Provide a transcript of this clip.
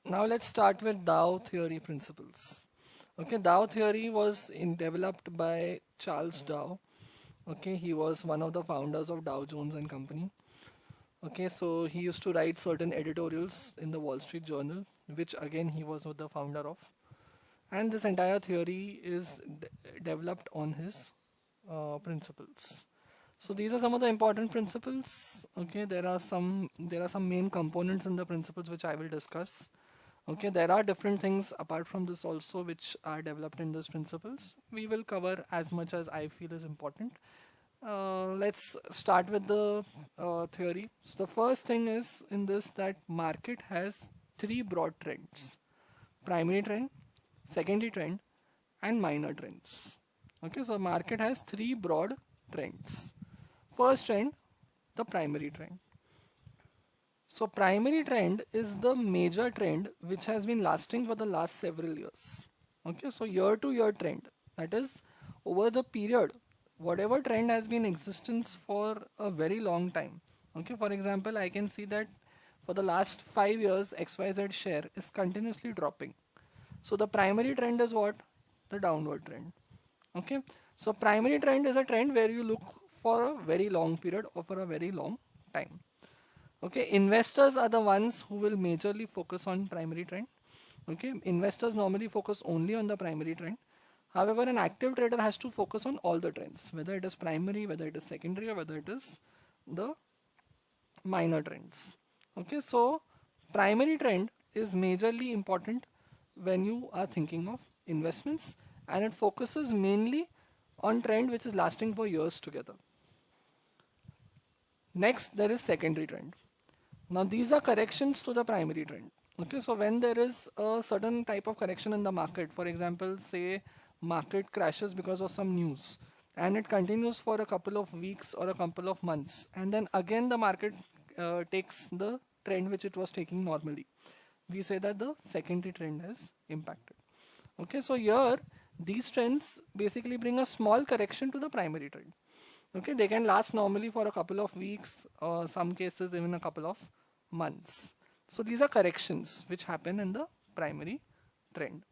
Now let's start with Dow theory principles. Okay, Dow theory was developed by Charles Dow. Okay, he was one of the founders of Dow Jones and Company. Okay, so he used to write certain editorials in the Wall Street Journal, which again he was the founder of. And this entire theory is developed on his principles. So these are some of the important principles. Okay, there are some main components in the principles which I will discuss. Okay, there are different things apart from this also which are developed in these principles. We will cover as much as I feel is important. Let's start with the theory. So the first thing is in this that market has three broad trends: primary trend, secondary trend, and minor trends. Okay, so market has three broad trends. First trend, the primary trend. So primary trend is the major trend which has been lasting for the last several years. Okay, so year to year trend, that is over the period, whatever trend has been in existence for a very long time. Okay, for example, I can see that for the last 5 years XYZ share is continuously dropping. So the primary trend is what? The downward trend. Okay, so primary trend is a trend where you look for a very long period or for a very long time. Okay, investors are the ones who will majorly focus on primary trend. Okay, investors normally focus only on the primary trend. However, an active trader has to focus on all the trends, whether it is primary, whether it is secondary, or whether it is the minor trends. Okay, so primary trend is majorly important when you are thinking of investments, and it focuses mainly on trend which is lasting for years together. Next, there is secondary trend. Now these are corrections to the primary trend. Okay, so when there is a certain type of correction in the market, for example, say market crashes because of some news and it continues for a couple of weeks or a couple of months, and then again the market takes the trend which it was taking normally, we say that the secondary trend has impacted. Okay, so here these trends basically bring a small correction to the primary trend. Okay, they can last normally for a couple of weeks or some cases even a couple of months. So these are corrections which happen in the primary trend.